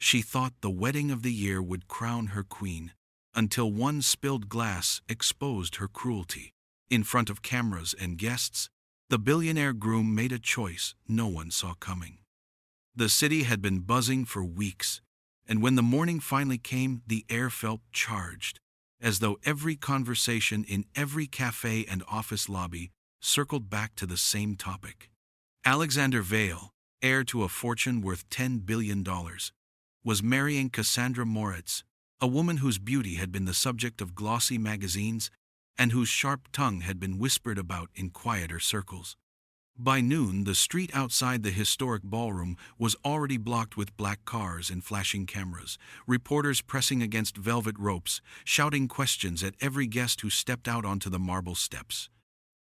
She thought the wedding of the year would crown her queen, until one spilled glass exposed her cruelty. In front of cameras and guests, the billionaire groom made a choice no one saw coming. The city had been buzzing for weeks, and when the morning finally came, the air felt charged, as though every conversation in every cafe and office lobby circled back to the same topic. Alexander Vale, heir to a fortune worth $10 billion, was marrying Cassandra Moritz, a woman whose beauty had been the subject of glossy magazines and whose sharp tongue had been whispered about in quieter circles. By noon, the street outside the historic ballroom was already blocked with black cars and flashing cameras, reporters pressing against velvet ropes, shouting questions at every guest who stepped out onto the marble steps.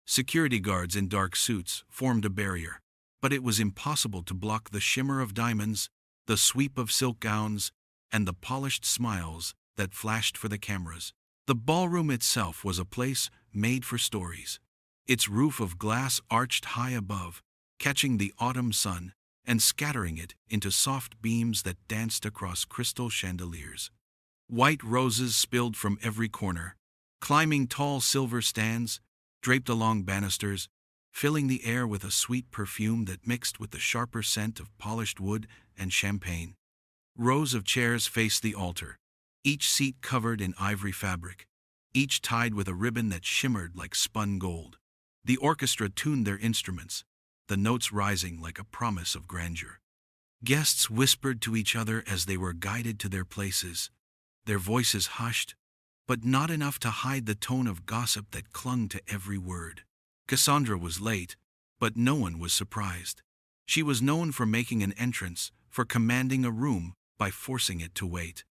Security guards in dark suits formed a barrier, but it was impossible to block the shimmer of diamonds, the sweep of silk gowns, and the polished smiles that flashed for the cameras. The ballroom itself was a place made for stories. Its roof of glass arched high above, catching the autumn sun and scattering it into soft beams that danced across crystal chandeliers. White roses spilled from every corner, climbing tall silver stands, draped along banisters, filling the air with a sweet perfume that mixed with the sharper scent of polished wood and champagne. Rows of chairs faced the altar, each seat covered in ivory fabric, each tied with a ribbon that shimmered like spun gold. The orchestra tuned their instruments, the notes rising like a promise of grandeur. Guests whispered to each other as they were guided to their places, their voices hushed, but not enough to hide the tone of gossip that clung to every word. Cassandra was late, but no one was surprised. She was known for making an entrance, for commanding a room by forcing it to wait.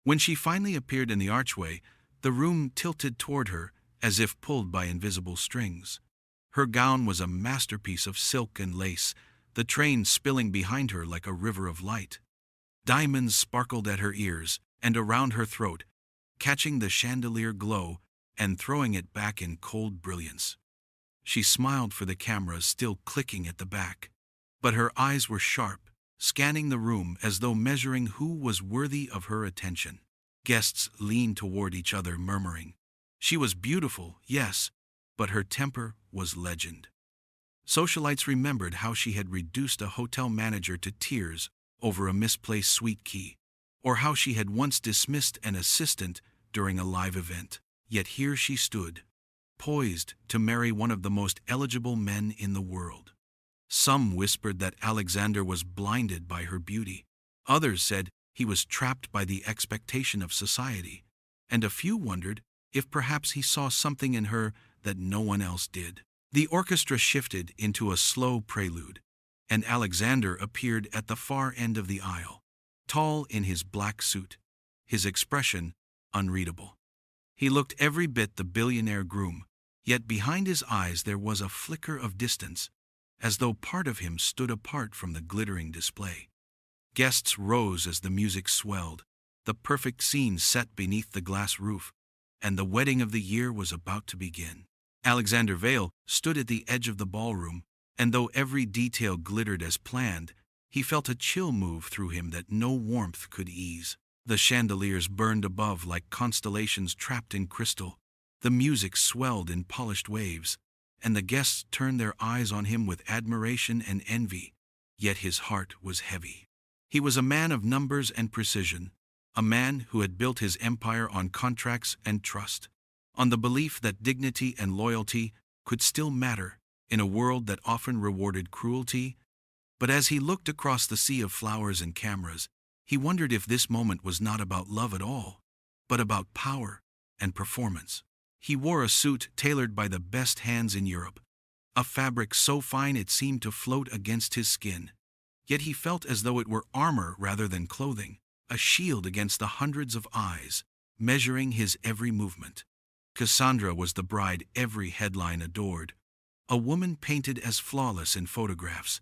When she finally appeared in the archway, the room tilted toward her as if pulled by invisible strings. Her gown was a masterpiece of silk and lace, the train spilling behind her like a river of light. Diamonds sparkled at her ears and around her throat, catching the chandelier glow and throwing it back in cold brilliance. She smiled for the cameras still clicking at the back, but her eyes were sharp, scanning the room as though measuring who was worthy of her attention. Guests leaned toward each other, murmuring, "She was beautiful, yes, but her temper was legend." Socialites remembered how she had reduced a hotel manager to tears over a misplaced sweet key, or how she had once dismissed an assistant during a live event. Yet here she stood, poised to marry one of the most eligible men in the world. Some whispered that Alexander was blinded by her beauty. Others said he was trapped by the expectation of society, and a few wondered if perhaps he saw something in her that no one else did. The orchestra shifted into a slow prelude, and Alexander appeared at the far end of the aisle, tall in his black suit, his expression unreadable. He looked every bit the billionaire groom, yet behind his eyes there was a flicker of distance, as though part of him stood apart from the glittering display. Guests rose as the music swelled, the perfect scene set beneath the glass roof, and the wedding of the year was about to begin. Alexander Vale stood at the edge of the ballroom, and though every detail glittered as planned, he felt a chill move through him that no warmth could ease. The chandeliers burned above like constellations trapped in crystal, the music swelled in polished waves, and the guests turned their eyes on him with admiration and envy, yet his heart was heavy. He was a man of numbers and precision, a man who had built his empire on contracts and trust, on the belief that dignity and loyalty could still matter in a world that often rewarded cruelty. But as he looked across the sea of flowers and cameras, he wondered if this moment was not about love at all, but about power and performance. He wore a suit tailored by the best hands in Europe, a fabric so fine it seemed to float against his skin. Yet he felt as though it were armor rather than clothing, a shield against the hundreds of eyes, measuring his every movement. Cassandra was the bride every headline adored, a woman painted as flawless in photographs.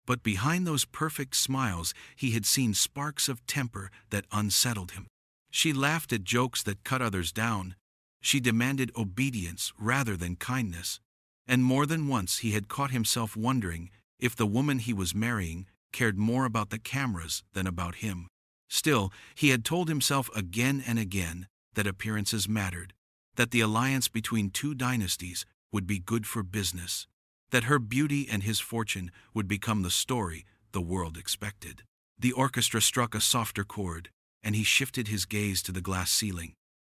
But behind those perfect smiles he had seen sparks of temper that unsettled him. She laughed at jokes that cut others down. She demanded obedience rather than kindness. And more than once he had caught himself wondering if the woman he was marrying cared more about the cameras than about him. Still, he had told himself again and again that appearances mattered, that the alliance between two dynasties would be good for business, that her beauty and his fortune would become the story the world expected. The orchestra struck a softer chord, and he shifted his gaze to the glass ceiling,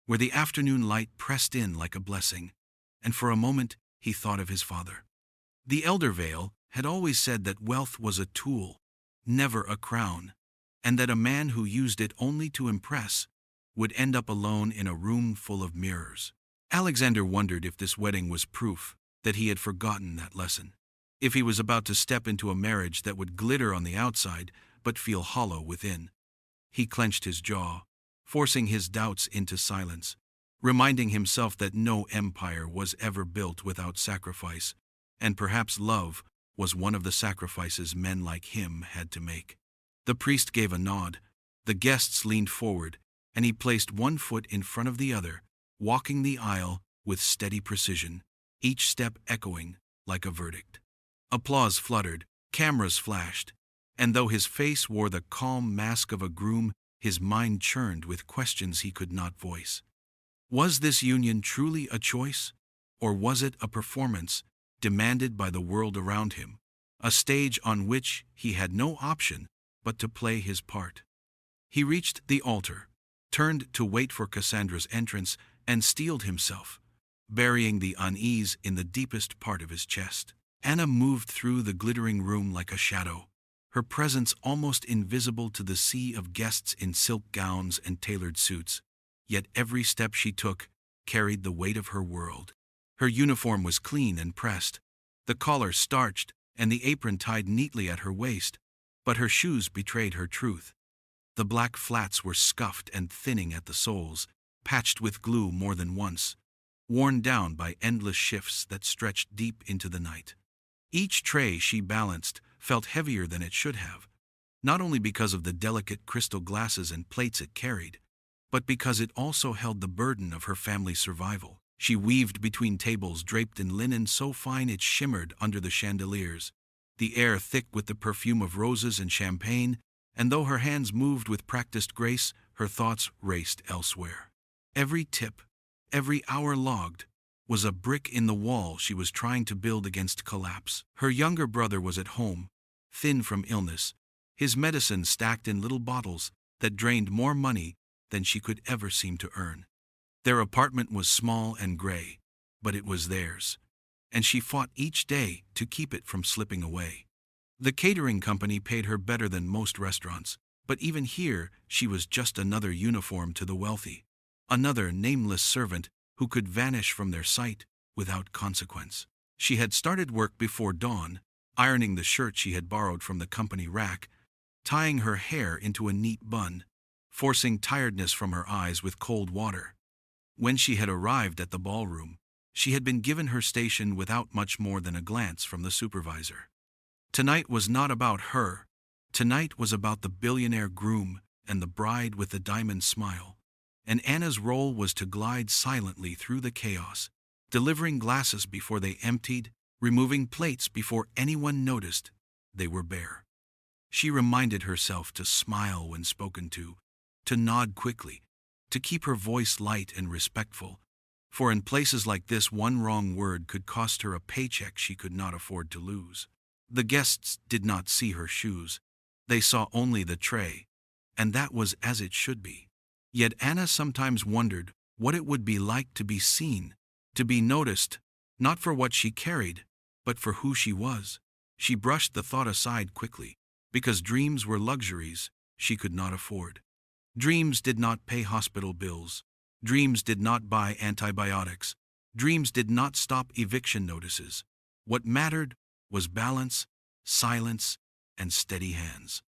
where the afternoon light pressed in like a blessing, and for a moment he thought of his father. The elder Vale had always said that wealth was a tool, never a crown, and that a man who used it only to impress would end up alone in a room full of mirrors. Alexander wondered if this wedding was proof that he had forgotten that lesson, if he was about to step into a marriage that would glitter on the outside but feel hollow within. He clenched his jaw, forcing his doubts into silence, reminding himself that no empire was ever built without sacrifice, and perhaps love was one of the sacrifices men like him had to make. The priest gave a nod, the guests leaned forward, and he placed one foot in front of the other, walking the aisle with steady precision, each step echoing like a verdict. Applause fluttered, cameras flashed, and though his face wore the calm mask of a groom, his mind churned with questions he could not voice. Was this union truly a choice, or was it a performance demanded by the world around him, a stage on which he had no option but to play his part? He reached the altar, turned to wait for Cassandra's entrance, and steeled himself, burying the unease in the deepest part of his chest. Anna moved through the glittering room like a shadow, her presence almost invisible to the sea of guests in silk gowns and tailored suits, yet every step she took carried the weight of her world. Her uniform was clean and pressed, the collar starched and the apron tied neatly at her waist, but her shoes betrayed her truth. The black flats were scuffed and thinning at the soles, patched with glue more than once, worn down by endless shifts that stretched deep into the night. Each tray she balanced felt heavier than it should have, not only because of the delicate crystal glasses and plates it carried, but because it also held the burden of her family's survival. She weaved between tables draped in linen so fine it shimmered under the chandeliers, the air thick with the perfume of roses and champagne, and though her hands moved with practiced grace, her thoughts raced elsewhere. Every tip, every hour logged, was a brick in the wall she was trying to build against collapse. Her younger brother was at home, thin from illness, his medicine stacked in little bottles that drained more money than she could ever seem to earn. Their apartment was small and gray, but it was theirs, and she fought each day to keep it from slipping away. The catering company paid her better than most restaurants, but even here she was just another uniform to the wealthy, another nameless servant who could vanish from their sight without consequence. She had started work before dawn, ironing the shirt she had borrowed from the company rack, tying her hair into a neat bun, forcing tiredness from her eyes with cold water. When she had arrived at the ballroom, she had been given her station without much more than a glance from the supervisor. Tonight was not about her. Tonight was about the billionaire groom and the bride with the diamond smile, and Anna's role was to glide silently through the chaos, delivering glasses before they emptied, removing plates before anyone noticed they were bare. She reminded herself to smile when spoken to nod quickly, to keep her voice light and respectful, for in places like this one wrong word could cost her a paycheck she could not afford to lose. The guests did not see her shoes. They saw only the tray, and that was as it should be. Yet Anna sometimes wondered what it would be like to be seen, to be noticed, not for what she carried, but for who she was. She brushed the thought aside quickly, because dreams were luxuries she could not afford. Dreams did not pay hospital bills. Dreams did not buy antibiotics. Dreams did not stop eviction notices. What mattered was balance, silence, and steady hands.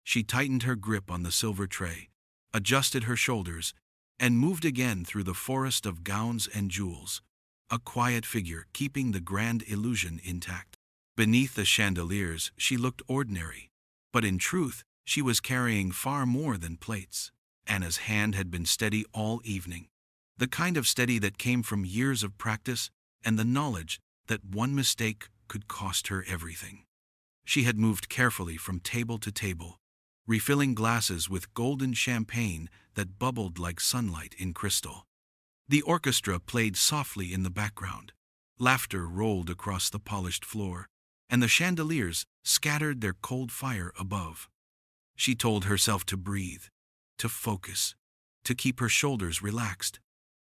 She tightened her grip on the silver tray, adjusted her shoulders, and moved again through the forest of gowns and jewels, a quiet figure keeping the grand illusion intact. Beneath the chandeliers, she looked ordinary, but in truth, she was carrying far more than plates. Anna's hand had been steady all evening, the kind of steady that came from years of practice and the knowledge that one mistake could cost her everything. She had moved carefully from table to table, refilling glasses with golden champagne that bubbled like sunlight in crystal. The orchestra played softly in the background. Laughter rolled across the polished floor, and the chandeliers scattered their cold fire above. She told herself to breathe, to focus, to keep her shoulders relaxed.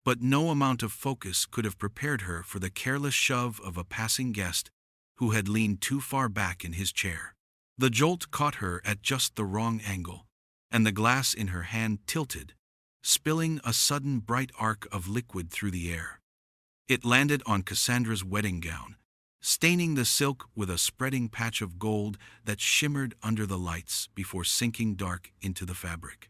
But no amount of focus could have prepared her for the careless shove of a passing guest who had leaned too far back in his chair. The jolt caught her at just the wrong angle, and the glass in her hand tilted, spilling a sudden bright arc of liquid through the air. It landed on Cassandra's wedding gown, staining the silk with a spreading patch of gold that shimmered under the lights before sinking dark into the fabric.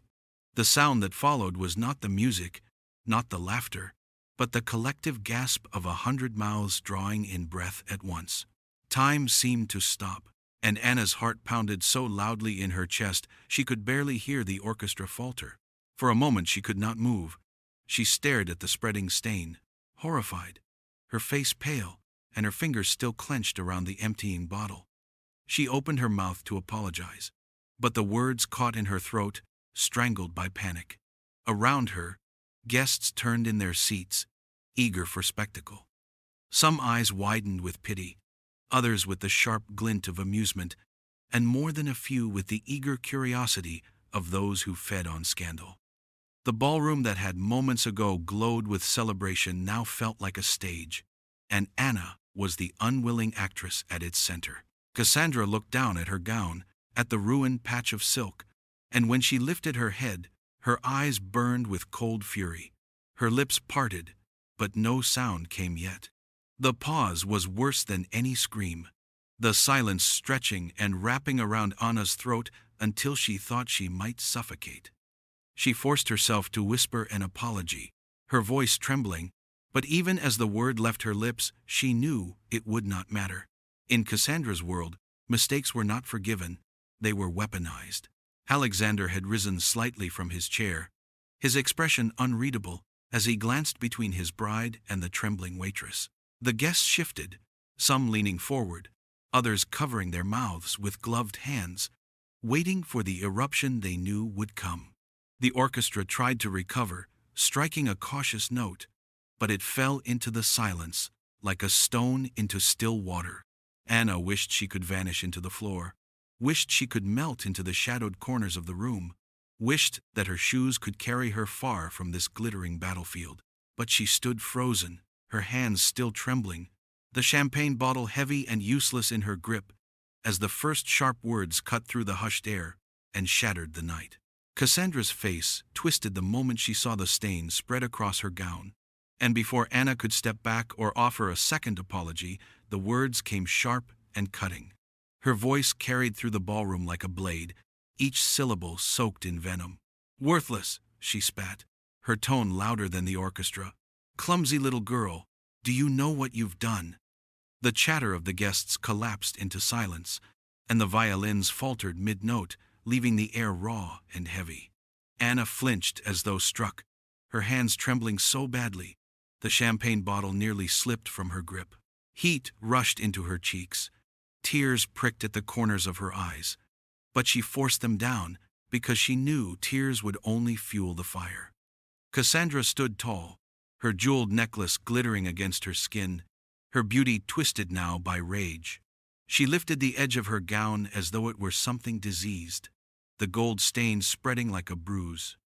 The sound that followed was not the music, not the laughter, but the collective gasp of 100 mouths drawing in breath at once. Time seemed to stop, and Anna's heart pounded so loudly in her chest she could barely hear the orchestra falter. For a moment she could not move. She stared at the spreading stain, horrified, her face pale, and her fingers still clenched around the emptying bottle. She opened her mouth to apologize, but the words caught in her throat, strangled by panic. Around her, guests turned in their seats, eager for spectacle. Some eyes widened with pity, others with the sharp glint of amusement, and more than a few with the eager curiosity of those who fed on scandal. The ballroom that had moments ago glowed with celebration now felt like a stage, and Anna was the unwilling actress at its center. Cassandra looked down at her gown, at the ruined patch of silk, and when she lifted her head, her eyes burned with cold fury. Her lips parted, but no sound came yet. The pause was worse than any scream, the silence stretching and wrapping around Anna's throat until she thought she might suffocate. She forced herself to whisper an apology, her voice trembling, but even as the word left her lips, she knew it would not matter. In Cassandra's world, mistakes were not forgiven, they were weaponized. Alexander had risen slightly from his chair, his expression unreadable as he glanced between his bride and the trembling waitress. The guests shifted, some leaning forward, others covering their mouths with gloved hands, waiting for the eruption they knew would come. The orchestra tried to recover, striking a cautious note, but it fell into the silence like a stone into still water. Anna wished she could vanish into the floor, wished she could melt into the shadowed corners of the room, wished that her shoes could carry her far from this glittering battlefield. But she stood frozen, her hands still trembling, the champagne bottle heavy and useless in her grip, as the first sharp words cut through the hushed air and shattered the night. Cassandra's face twisted the moment she saw the stain spread across her gown, and before Anna could step back or offer a second apology, the words came sharp and cutting. Her voice carried through the ballroom like a blade, each syllable soaked in venom. "Worthless," she spat, her tone louder than the orchestra. "Clumsy little girl, do you know what you've done?" The chatter of the guests collapsed into silence, and the violins faltered mid-note, leaving the air raw and heavy. Anna flinched as though struck, her hands trembling so badly, the champagne bottle nearly slipped from her grip. Heat rushed into her cheeks, tears pricked at the corners of her eyes, but she forced them down because she knew tears would only fuel the fire. Cassandra stood tall, her jeweled necklace glittering against her skin, her beauty twisted now by rage. She lifted the edge of her gown as though it were something diseased, the gold stain spreading like a bruise.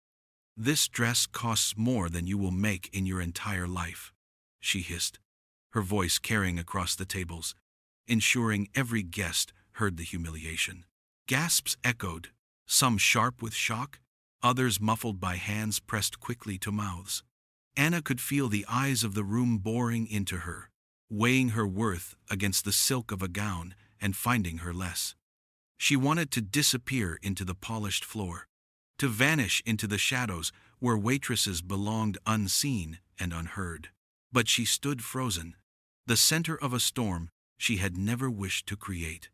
"This dress costs more than you will make in your entire life," she hissed, her voice carrying across the tables, ensuring every guest heard the humiliation. Gasps echoed, some sharp with shock, others muffled by hands pressed quickly to mouths. Anna could feel the eyes of the room boring into her, weighing her worth against the silk of a gown and finding her less. She wanted to disappear into the polished floor, to vanish into the shadows where waitresses belonged unseen and unheard. But she stood frozen, the center of a storm she had never wished to create.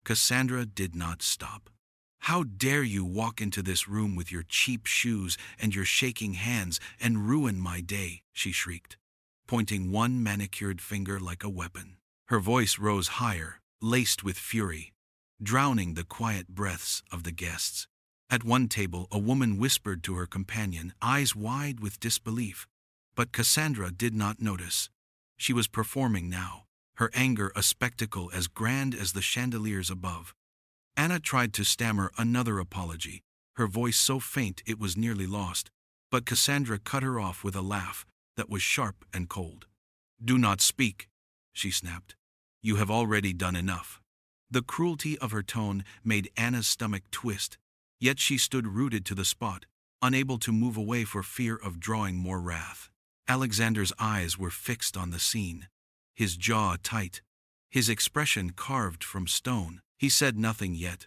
Cassandra did not stop. "How dare you walk into this room with your cheap shoes and your shaking hands and ruin my day," she shrieked, pointing one manicured finger like a weapon. Her voice rose higher, laced with fury, drowning the quiet breaths of the guests. At one table, a woman whispered to her companion, eyes wide with disbelief. But Cassandra did not notice. She was performing now, her anger a spectacle as grand as the chandeliers above. Anna tried to stammer another apology, her voice so faint it was nearly lost, but Cassandra cut her off with a laugh that was sharp and cold. "Do not speak," she snapped. "You have already done enough." The cruelty of her tone made Anna's stomach twist, yet she stood rooted to the spot, unable to move away for fear of drawing more wrath. Alexander's eyes were fixed on the scene, his jaw tight, his expression carved from stone. He said nothing yet,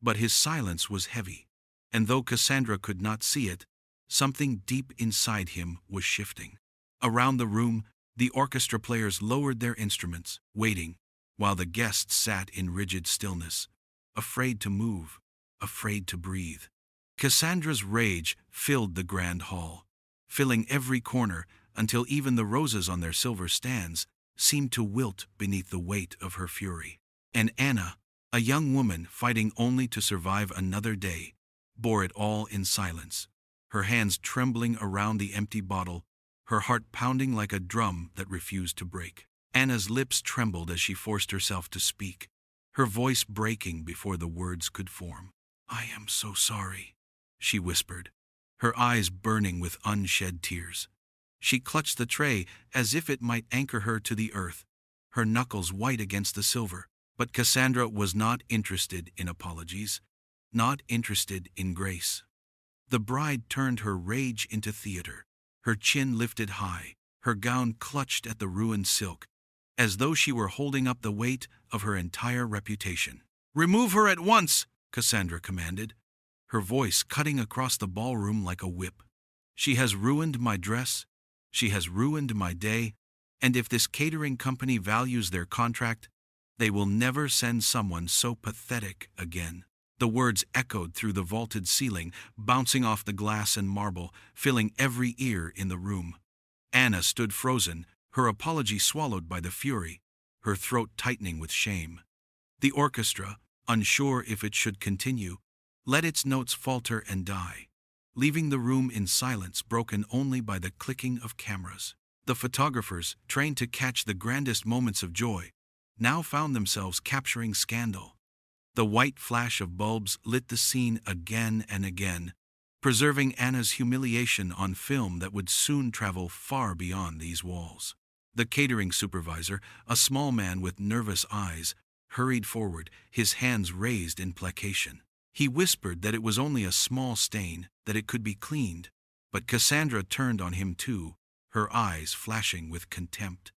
but his silence was heavy, and though Cassandra could not see it, something deep inside him was shifting. Around the room, the orchestra players lowered their instruments, waiting, while the guests sat in rigid stillness, afraid to move, afraid to breathe. Cassandra's rage filled the grand hall, filling every corner until even the roses on their silver stands seemed to wilt beneath the weight of her fury. And Anna, a young woman fighting only to survive another day, bore it all in silence, her hands trembling around the empty bottle, her heart pounding like a drum that refused to break. Anna's lips trembled as she forced herself to speak, her voice breaking before the words could form. "I am so sorry," she whispered, her eyes burning with unshed tears. She clutched the tray as if it might anchor her to the earth, her knuckles white against the silver. But Cassandra was not interested in apologies, not interested in grace. The bride turned her rage into theater, her chin lifted high, her gown clutched at the ruined silk, as though she were holding up the weight of her entire reputation. "Remove her at once," Cassandra commanded, her voice cutting across the ballroom like a whip. "She has ruined my dress, she has ruined my day, and if this catering company values their contract, they will never send someone so pathetic again." The words echoed through the vaulted ceiling, bouncing off the glass and marble, filling every ear in the room. Anna stood frozen, her apology swallowed by the fury, her throat tightening with shame. The orchestra, unsure if it should continue, let its notes falter and die, leaving the room in silence broken only by the clicking of cameras. The photographers, trained to catch the grandest moments of joy, now found themselves capturing scandal. The white flash of bulbs lit the scene again and again, preserving Anna's humiliation on film that would soon travel far beyond these walls. The catering supervisor, a small man with nervous eyes, hurried forward, his hands raised in placation. He whispered that it was only a small stain, that it could be cleaned, but Cassandra turned on him too, her eyes flashing with contempt.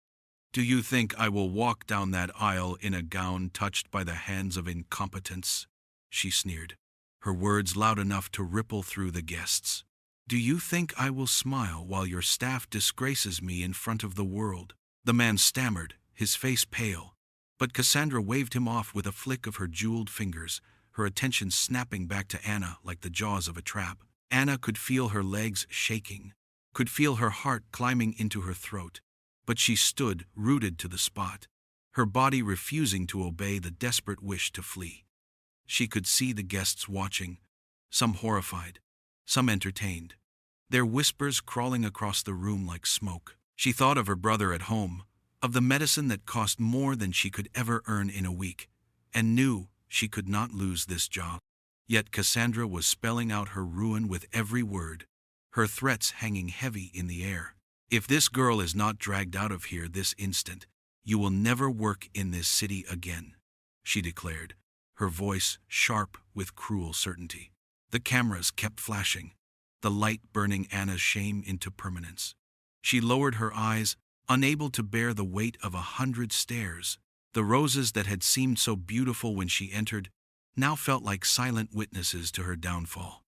"Do you think I will walk down that aisle in a gown touched by the hands of incompetence?" she sneered, her words loud enough to ripple through the guests. "Do you think I will smile while your staff disgraces me in front of the world?" The man stammered, his face pale, but Cassandra waved him off with a flick of her jeweled fingers, her attention snapping back to Anna like the jaws of a trap. Anna could feel her legs shaking, could feel her heart climbing into her throat. But she stood rooted to the spot, her body refusing to obey the desperate wish to flee. She could see the guests watching, some horrified, some entertained, their whispers crawling across the room like smoke. She thought of her brother at home, of the medicine that cost more than she could ever earn in a week, and knew she could not lose this job. Yet Cassandra was spelling out her ruin with every word, her threats hanging heavy in the air. "If this girl is not dragged out of here this instant, you will never work in this city again," she declared, her voice sharp with cruel certainty. The cameras kept flashing, the light burning Anna's shame into permanence. She lowered her eyes, unable to bear the weight of 100 stares. The roses that had seemed so beautiful when she entered now felt like silent witnesses to her downfall.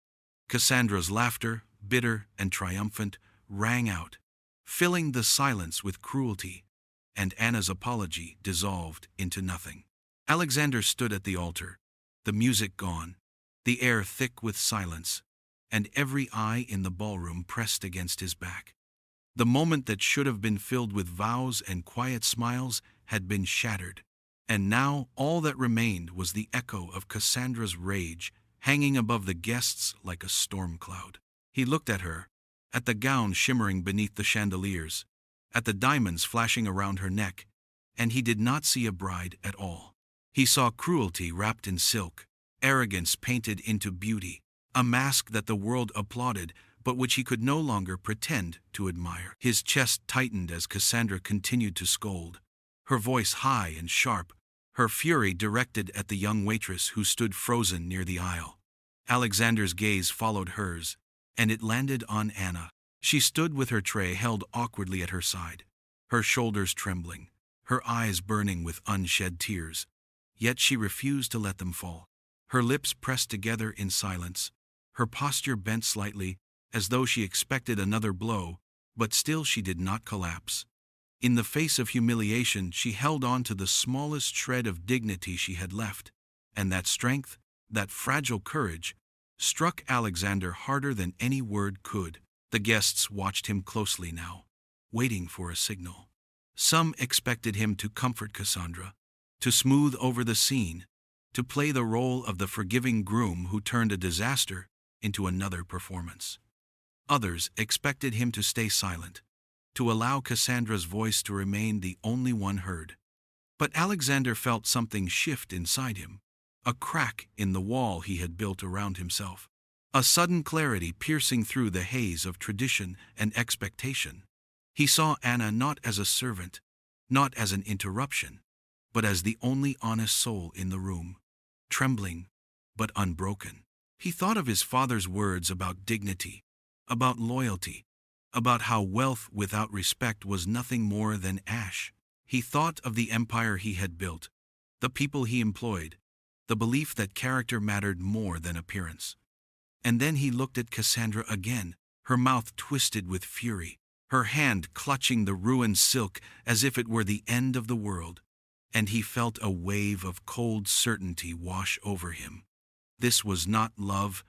Cassandra's laughter, bitter and triumphant, rang out, filling the silence with cruelty, and Anna's apology dissolved into nothing. Alexander stood at the altar, the music gone, the air thick with silence, and every eye in the ballroom pressed against his back. The moment that should have been filled with vows and quiet smiles had been shattered, and now all that remained was the echo of Cassandra's rage hanging above the guests like a storm cloud. He looked at her, at the gown shimmering beneath the chandeliers, at the diamonds flashing around her neck, and he did not see a bride at all. He saw cruelty wrapped in silk, arrogance painted into beauty, a mask that the world applauded but which he could no longer pretend to admire. His chest tightened as Cassandra continued to scold, her voice high and sharp, her fury directed at the young waitress who stood frozen near the aisle. Alexander's gaze followed hers, and it landed on Anna. She stood with her tray held awkwardly at her side, her shoulders trembling, her eyes burning with unshed tears, yet she refused to let them fall. Her lips pressed together in silence, her posture bent slightly, as though she expected another blow, but still she did not collapse. In the face of humiliation, she held on to the smallest shred of dignity she had left, and that strength, that fragile courage, struck Alexander harder than any word could. The guests watched him closely now, waiting for a signal. Some expected him to comfort Cassandra, to smooth over the scene, to play the role of the forgiving groom who turned a disaster into another performance. Others expected him to stay silent, to allow Cassandra's voice to remain the only one heard. But Alexander felt something shift inside him, a crack in the wall he had built around himself, a sudden clarity piercing through the haze of tradition and expectation. He saw Anna not as a servant, not as an interruption, but as the only honest soul in the room, trembling but unbroken. He thought of his father's words about dignity, about loyalty, about how wealth without respect was nothing more than ash. He thought of the empire he had built, the people he employed, the belief that character mattered more than appearance. And then he looked at Cassandra again, her mouth twisted with fury, her hand clutching the ruined silk as if it were the end of the world, and he felt a wave of cold certainty wash over him. This was not love,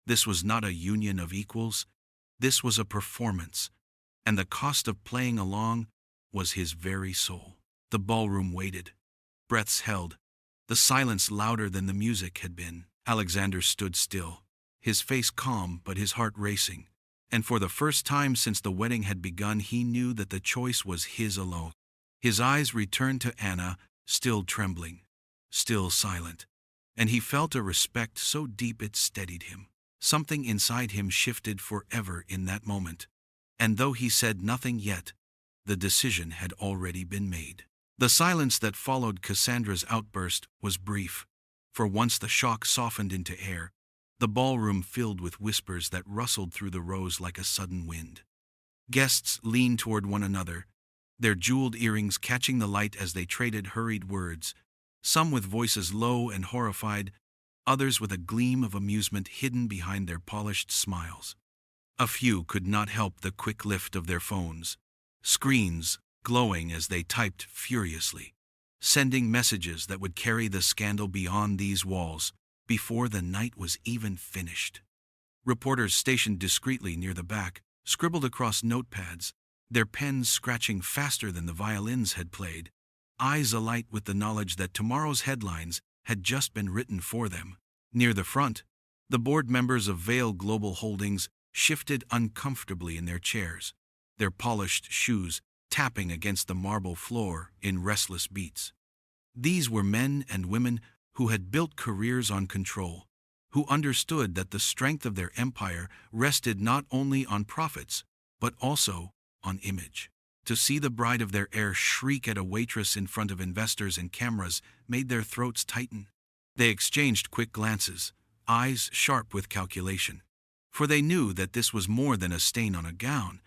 this was not a union of equals, this was a performance, and the cost of playing along was his very soul. The ballroom waited, breaths held, the silence louder than the music had been. Alexander stood still, his face calm but his heart racing, and for the first time since the wedding had begun he knew that the choice was his alone. His eyes returned to Anna, still trembling, still silent, and he felt a respect so deep it steadied him. Something inside him shifted forever in that moment, and though he said nothing yet, the decision had already been made. The silence that followed Cassandra's outburst was brief, for once the shock softened into air, the ballroom filled with whispers that rustled through the rows like a sudden wind. Guests leaned toward one another, their jeweled earrings catching the light as they traded hurried words, some with voices low and horrified, others with a gleam of amusement hidden behind their polished smiles. A few could not help the quick lift of their phones, screens glowing as they typed furiously, sending messages that would carry the scandal beyond these walls before the night was even finished. Reporters stationed discreetly near the back scribbled across notepads, their pens scratching faster than the violins had played, eyes alight with the knowledge that tomorrow's headlines had just been written for them. Near the front, the board members of Vale Global Holdings shifted uncomfortably in their chairs, their polished shoes tapping against the marble floor in restless beats. These were men and women who had built careers on control, who understood that the strength of their empire rested not only on profits, but also on image. To see the bride of their heir shriek at a waitress in front of investors and cameras made their throats tighten. They exchanged quick glances, eyes sharp with calculation, for they knew that this was more than a stain on a gown,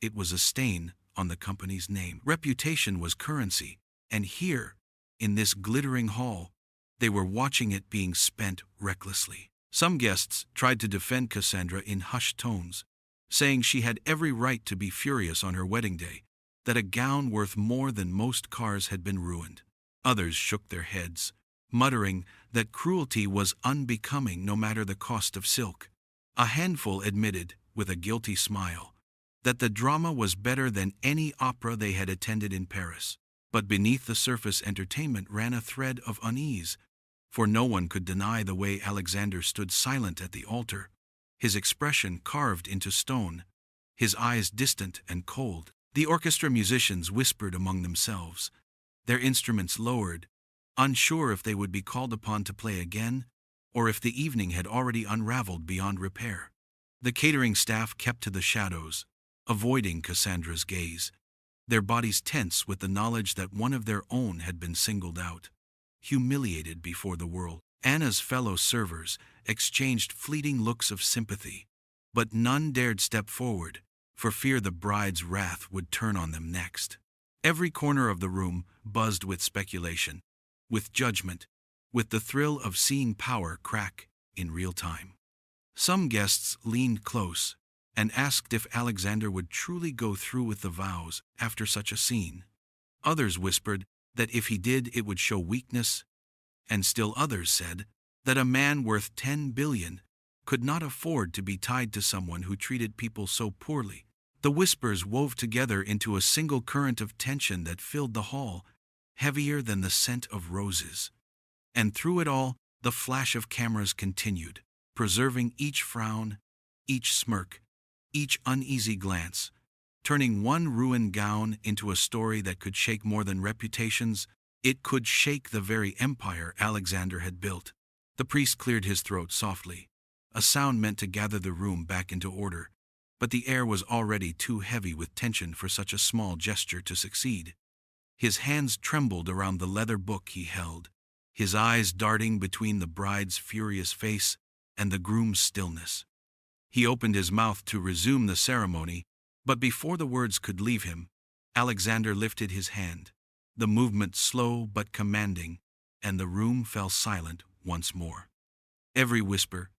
it was a stain on the company's name. Reputation was currency, and here, in this glittering hall, they were watching it being spent recklessly. Some guests tried to defend Cassandra in hushed tones, saying she had every right to be furious on her wedding day, that a gown worth more than most cars had been ruined. Others shook their heads, muttering that cruelty was unbecoming no matter the cost of silk. A handful admitted, with a guilty smile, that the drama was better than any opera they had attended in Paris. But beneath the surface entertainment ran a thread of unease, for no one could deny the way Alexander stood silent at the altar, his expression carved into stone, his eyes distant and cold. The orchestra musicians whispered among themselves, their instruments lowered, unsure if they would be called upon to play again, or if the evening had already unraveled beyond repair. The catering staff kept to the shadows, avoiding Cassandra's gaze, their bodies tense with the knowledge that one of their own had been singled out, humiliated before the world. Anna's fellow servers exchanged fleeting looks of sympathy, but none dared step forward, for fear the bride's wrath would turn on them next. Every corner of the room buzzed with speculation, with judgment, with the thrill of seeing power crack in real time. Some guests leaned close and asked if Alexander would truly go through with the vows after such a scene. Others whispered that if he did, it would show weakness, and still others said that a man worth 10 billion could not afford to be tied to someone who treated people so poorly. The whispers wove together into a single current of tension that filled the hall, heavier than the scent of roses. And through it all, the flash of cameras continued, preserving each frown, each smirk, each uneasy glance, turning one ruined gown into a story that could shake more than reputations. It could shake the very empire Alexander had built. The priest cleared his throat softly, a sound meant to gather the room back into order, but the air was already too heavy with tension for such a small gesture to succeed. His hands trembled around the leather book he held, his eyes darting between the bride's furious face and the groom's stillness. He opened his mouth to resume the ceremony, but before the words could leave him, Alexander lifted his hand, the movement slow but commanding, and the room fell silent once more. Every whisper,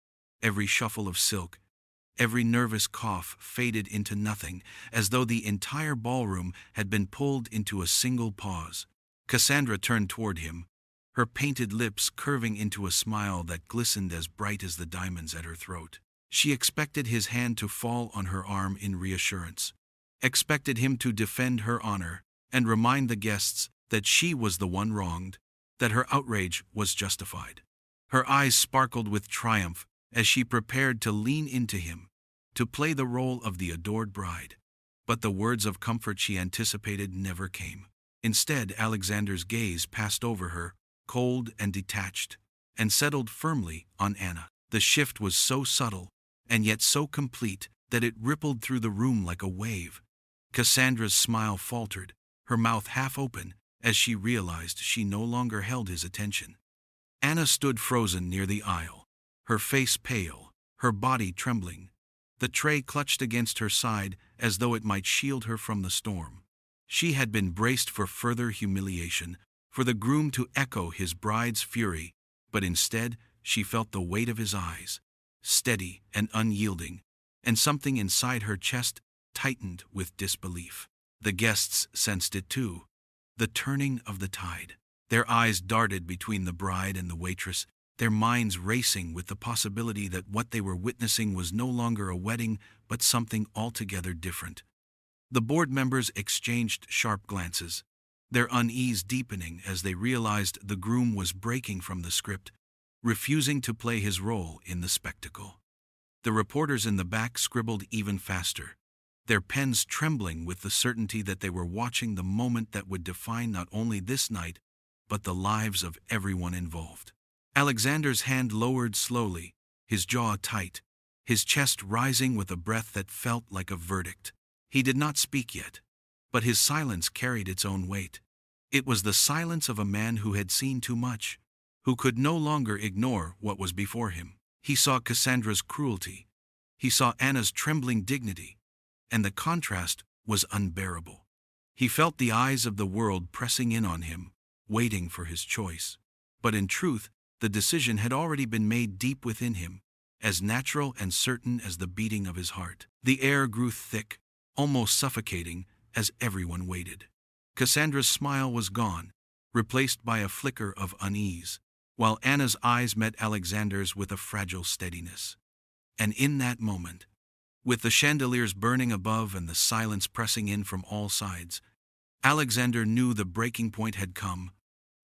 every shuffle of silk, every nervous cough faded into nothing, as though the entire ballroom had been pulled into a single pause. Cassandra turned toward him, her painted lips curving into a smile that glistened as bright as the diamonds at her throat. She expected his hand to fall on her arm in reassurance, expected him to defend her honor and remind the guests that she was the one wronged, that her outrage was justified. Her eyes sparkled with triumph as she prepared to lean into him, to play the role of the adored bride. But the words of comfort she anticipated never came. Instead, Alexander's gaze passed over her, cold and detached, and settled firmly on Anna. The shift was so subtle, and yet so complete, that it rippled through the room like a wave. Cassandra's smile faltered, her mouth half open, as she realized she no longer held his attention. Anna stood frozen near the aisle, her face pale, her body trembling, the tray clutched against her side as though it might shield her from the storm. She had been braced for further humiliation, for the groom to echo his bride's fury, but instead she felt the weight of his eyes, steady and unyielding, and something inside her chest tightened with disbelief. The guests sensed it too, the turning of the tide. Their eyes darted between the bride and the waitress, their minds racing with the possibility that what they were witnessing was no longer a wedding, but something altogether different. The board members exchanged sharp glances, their unease deepening as they realized the groom was breaking from the script, refusing to play his role in the spectacle. The reporters in the back scribbled even faster, their pens trembling with the certainty that they were watching the moment that would define not only this night, but the lives of everyone involved. Alexander's hand lowered slowly, his jaw tight, his chest rising with a breath that felt like a verdict. He did not speak yet, but his silence carried its own weight. It was the silence of a man who had seen too much, who could no longer ignore what was before him. He saw Cassandra's cruelty, he saw Anna's trembling dignity, and the contrast was unbearable. He felt the eyes of the world pressing in on him, waiting for his choice. But in truth, the decision had already been made deep within him, as natural and certain as the beating of his heart. The air grew thick, almost suffocating, as everyone waited. Cassandra's smile was gone, replaced by a flicker of unease, while Anna's eyes met Alexander's with a fragile steadiness. And in that moment, with the chandeliers burning above and the silence pressing in from all sides, Alexander knew the breaking point had come,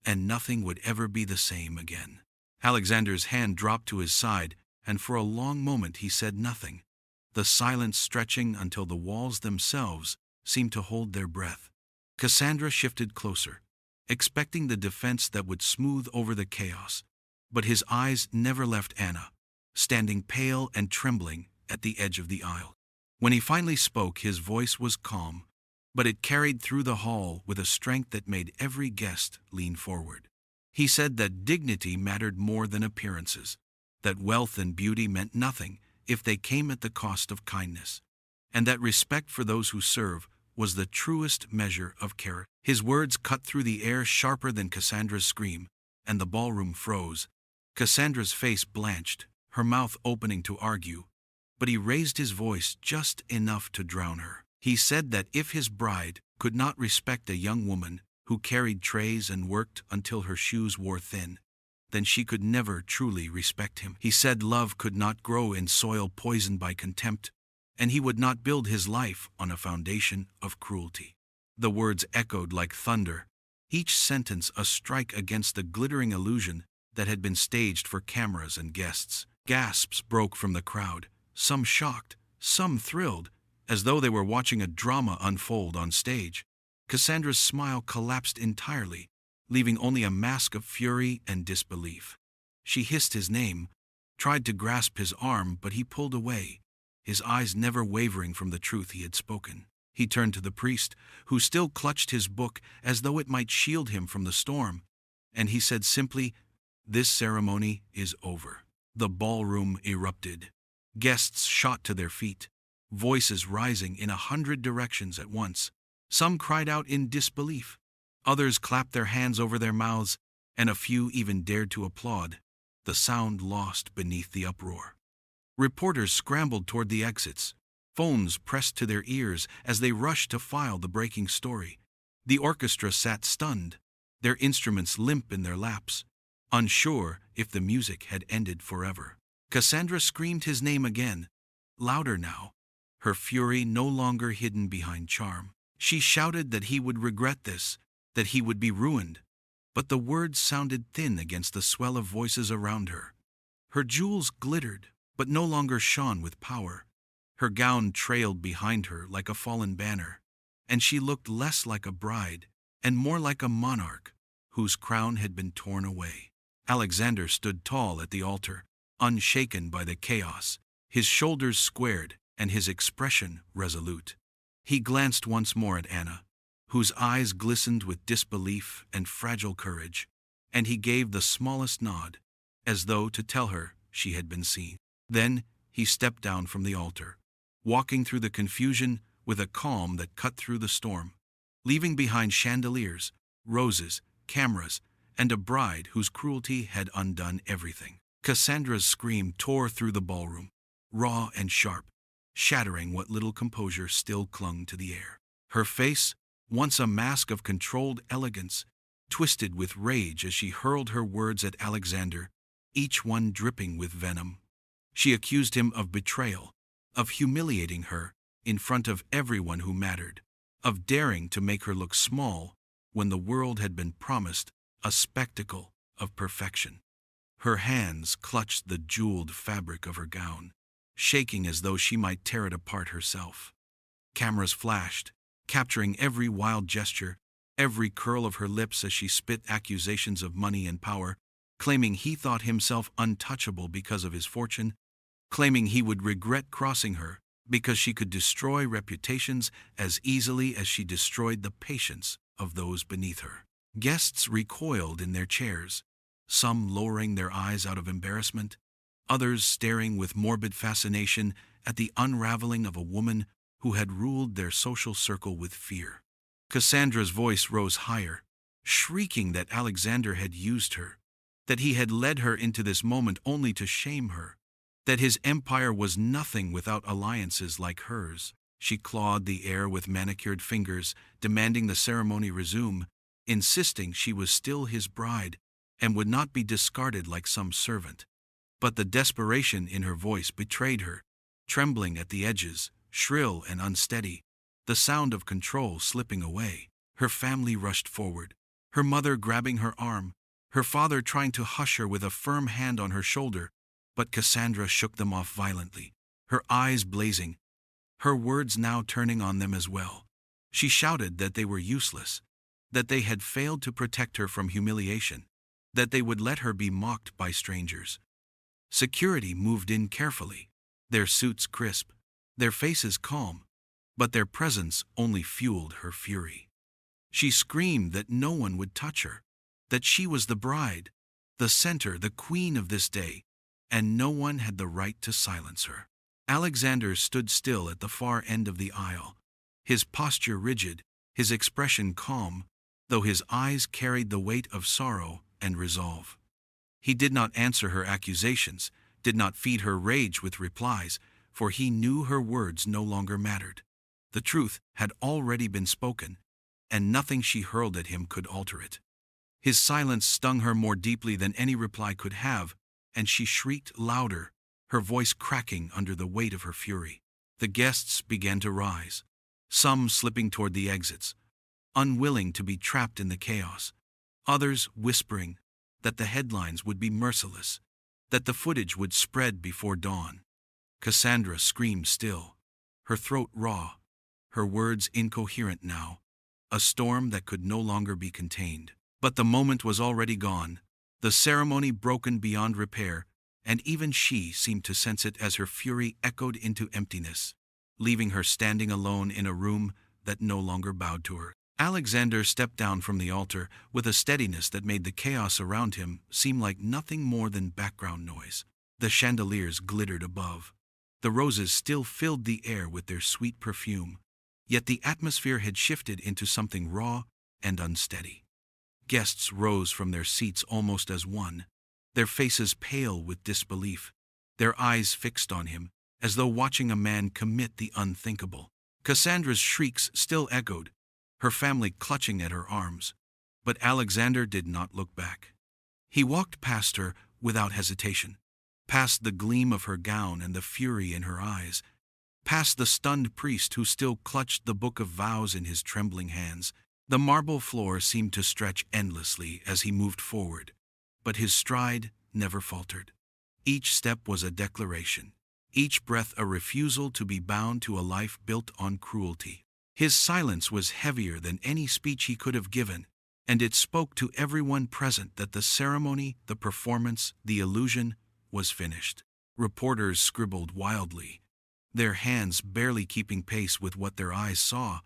and nothing would ever be the same again. Alexander's hand dropped to his side, and for a long moment he said nothing, the silence stretching until the walls themselves seemed to hold their breath. Cassandra shifted closer, expecting the defense that would smooth over the chaos, but his eyes never left Anna, standing pale and trembling at the edge of the aisle. When he finally spoke, his voice was calm, but it carried through the hall with a strength that made every guest lean forward. He said that dignity mattered more than appearances, that wealth and beauty meant nothing if they came at the cost of kindness, and that respect for those who serve was the truest measure of character. His words cut through the air sharper than Cassandra's scream, and the ballroom froze. Cassandra's face blanched, her mouth opening to argue, but he raised his voice just enough to drown her. He said that if his bride could not respect a young woman who carried trays and worked until her shoes wore thin, then she could never truly respect him. He said love could not grow in soil poisoned by contempt, and he would not build his life on a foundation of cruelty. The words echoed like thunder, each sentence a strike against the glittering illusion that had been staged for cameras and guests. Gasps broke from the crowd, some shocked, some thrilled, as though they were watching a drama unfold on stage. Cassandra's smile collapsed entirely, leaving only a mask of fury and disbelief. She hissed his name, tried to grasp his arm, but he pulled away, his eyes never wavering from the truth he had spoken. He turned to the priest, who still clutched his book as though it might shield him from the storm, and he said simply, "This ceremony is over." The ballroom erupted. Guests shot to their feet, voices rising in 100 directions at once. Some cried out in disbelief, others clapped their hands over their mouths, and a few even dared to applaud, the sound lost beneath the uproar. Reporters scrambled toward the exits, phones pressed to their ears as they rushed to file the breaking story. The orchestra sat stunned, their instruments limp in their laps, unsure if the music had ended forever. Cassandra screamed his name again, louder now, her fury no longer hidden behind charm. She shouted that he would regret this, that he would be ruined, but the words sounded thin against the swell of voices around her. Her jewels glittered, but no longer shone with power. Her gown trailed behind her like a fallen banner, and she looked less like a bride and more like a monarch whose crown had been torn away. Alexander stood tall at the altar, unshaken by the chaos, his shoulders squared and his expression resolute. He glanced once more at Anna, whose eyes glistened with disbelief and fragile courage, and he gave the smallest nod, as though to tell her she had been seen. Then he stepped down from the altar, walking through the confusion with a calm that cut through the storm, leaving behind chandeliers, roses, cameras, and a bride whose cruelty had undone everything. Cassandra's scream tore through the ballroom, raw and sharp, shattering what little composure still clung to the air. Her face, once a mask of controlled elegance, twisted with rage as she hurled her words at Alexander, each one dripping with venom. She accused him of betrayal, of humiliating her in front of everyone who mattered, of daring to make her look small when the world had been promised a spectacle of perfection. Her hands clutched the jeweled fabric of her gown, shaking as though she might tear it apart herself. Cameras flashed, capturing every wild gesture, every curl of her lips as she spit accusations of money and power, claiming he thought himself untouchable because of his fortune, claiming he would regret crossing her because she could destroy reputations as easily as she destroyed the patience of those beneath her. Guests recoiled in their chairs, some lowering their eyes out of embarrassment, others staring with morbid fascination at the unraveling of a woman who had ruled their social circle with fear. Cassandra's voice rose higher, shrieking that Alexander had used her, that he had led her into this moment only to shame her, that his empire was nothing without alliances like hers. She clawed the air with manicured fingers, demanding the ceremony resume, insisting she was still his bride and would not be discarded like some servant. But the desperation in her voice betrayed her, trembling at the edges, shrill and unsteady, the sound of control slipping away. Her family rushed forward, her mother grabbing her arm, her father trying to hush her with a firm hand on her shoulder, but Cassandra shook them off violently, her eyes blazing, her words now turning on them as well. She shouted that they were useless, that they had failed to protect her from humiliation, that they would let her be mocked by strangers. Security moved in carefully, their suits crisp, their faces calm, but their presence only fueled her fury. She screamed that no one would touch her, that she was the bride, the center, the queen of this day, and no one had the right to silence her. Alexander stood still at the far end of the aisle, his posture rigid, his expression calm, though his eyes carried the weight of sorrow and resolve. He did not answer her accusations, did not feed her rage with replies, for he knew her words no longer mattered. The truth had already been spoken, and nothing she hurled at him could alter it. His silence stung her more deeply than any reply could have, and she shrieked louder, her voice cracking under the weight of her fury. The guests began to rise, some slipping toward the exits, unwilling to be trapped in the chaos, others whispering that the headlines would be merciless, that the footage would spread before dawn. Cassandra screamed still, her throat raw, her words incoherent now, a storm that could no longer be contained. But the moment was already gone, the ceremony broken beyond repair, and even she seemed to sense it as her fury echoed into emptiness, leaving her standing alone in a room that no longer bowed to her. Alexander stepped down from the altar with a steadiness that made the chaos around him seem like nothing more than background noise. The chandeliers glittered above. The roses still filled the air with their sweet perfume, yet the atmosphere had shifted into something raw and unsteady. Guests rose from their seats almost as one, their faces pale with disbelief, their eyes fixed on him, as though watching a man commit the unthinkable. Cassandra's shrieks still echoed, her family clutching at her arms, but Alexander did not look back. He walked past her without hesitation, past the gleam of her gown and the fury in her eyes, past the stunned priest who still clutched the book of vows in his trembling hands. The marble floor seemed to stretch endlessly as he moved forward, but his stride never faltered. Each step was a declaration, each breath a refusal to be bound to a life built on cruelty. His silence was heavier than any speech he could have given, and it spoke to everyone present that the ceremony, the performance, the illusion was finished. Reporters scribbled wildly, their hands barely keeping pace with what their eyes saw,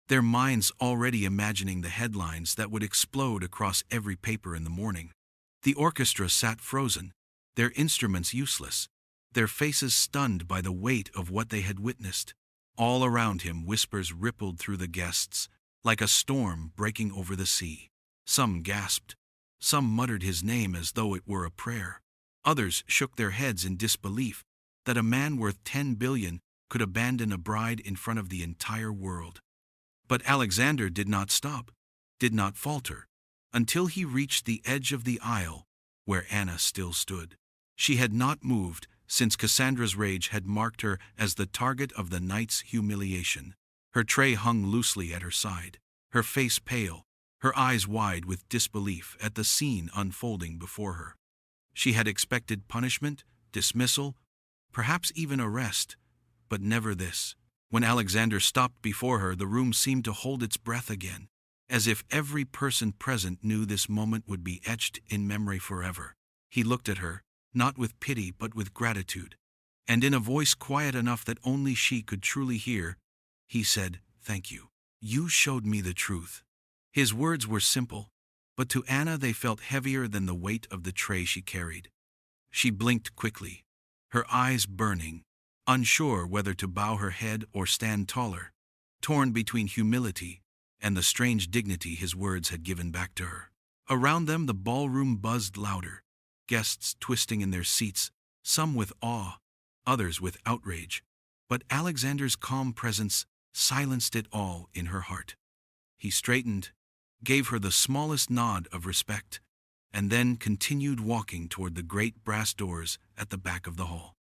their minds already imagining the headlines that would explode across every paper in the morning. The orchestra sat frozen, their instruments useless, their faces stunned by the weight of what they had witnessed. All around him whispers rippled through the guests, like a storm breaking over the sea. Some gasped, some muttered his name as though it were a prayer. Others shook their heads in disbelief that a man worth 10 billion could abandon a bride in front of the entire world. But Alexander did not stop, did not falter, until he reached the edge of the aisle where Anna still stood. She had not moved since Cassandra's rage had marked her as the target of the night's humiliation. Her tray hung loosely at her side, her face pale, her eyes wide with disbelief at the scene unfolding before her. She had expected punishment, dismissal, perhaps even arrest, but never this. When Alexander stopped before her, the room seemed to hold its breath again, as if every person present knew this moment would be etched in memory forever. He looked at her, not with pity but with gratitude, and in a voice quiet enough that only she could truly hear, he said, "Thank you. You showed me the truth." His words were simple, but to Anna they felt heavier than the weight of the tray she carried. She blinked quickly, her eyes burning, unsure whether to bow her head or stand taller, torn between humility and the strange dignity his words had given back to her. Around them the ballroom buzzed louder, guests twisting in their seats, some with awe, others with outrage, but Alexander's calm presence silenced it all in her heart. He straightened, gave her the smallest nod of respect, and then continued walking toward the great brass doors at the back of the hall.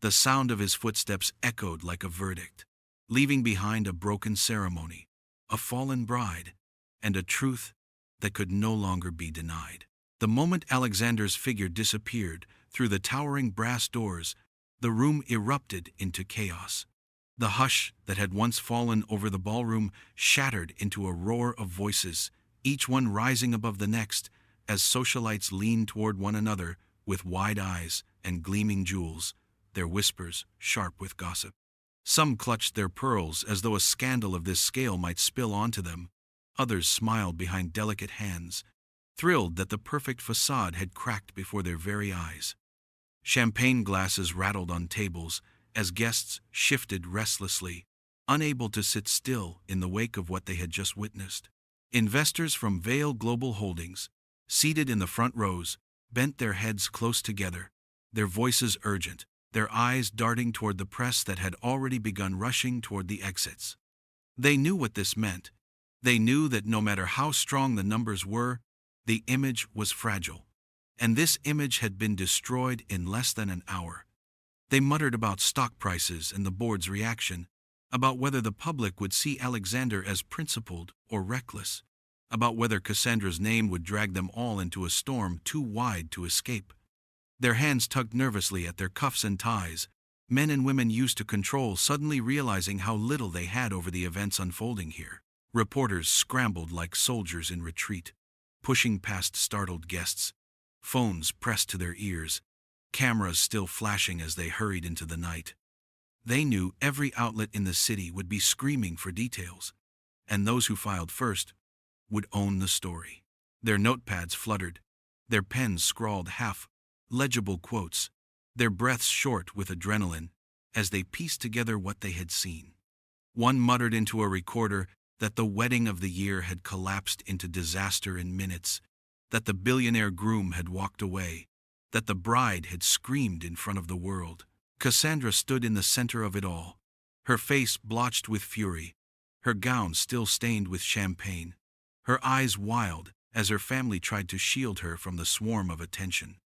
The sound of his footsteps echoed like a verdict, leaving behind a broken ceremony, a fallen bride, and a truth that could no longer be denied. The moment Alexander's figure disappeared through the towering brass doors, the room erupted into chaos. The hush that had once fallen over the ballroom shattered into a roar of voices, each one rising above the next, as socialites leaned toward one another with wide eyes and gleaming jewels, their whispers sharp with gossip. Some clutched their pearls as though a scandal of this scale might spill onto them. Others smiled behind delicate hands, thrilled that the perfect facade had cracked before their very eyes. Champagne glasses rattled on tables as guests shifted restlessly, unable to sit still in the wake of what they had just witnessed. Investors from Vale Global Holdings, seated in the front rows, bent their heads close together, their voices urgent, their eyes darting toward the press that had already begun rushing toward the exits. They knew what this meant. They knew that no matter how strong the numbers were, the image was fragile. And this image had been destroyed in less than an hour. They muttered about stock prices and the board's reaction, about whether the public would see Alexander as principled or reckless, about whether Cassandra's name would drag them all into a storm too wide to escape. Their hands tugged nervously at their cuffs and ties, men and women used to control suddenly realizing how little they had over the events unfolding here. Reporters scrambled like soldiers in retreat, pushing past startled guests, phones pressed to their ears, cameras still flashing as they hurried into the night. They knew every outlet in the city would be screaming for details, and those who filed first would own the story. Their notepads fluttered, their pens scrawled half-legible quotes, their breaths short with adrenaline, as they pieced together what they had seen. One muttered into a recorder that the wedding of the year had collapsed into disaster in minutes, that the billionaire groom had walked away, that the bride had screamed in front of the world. Cassandra stood in the center of it all, her face blotched with fury, her gown still stained with champagne, her eyes wild as her family tried to shield her from the swarm of attention.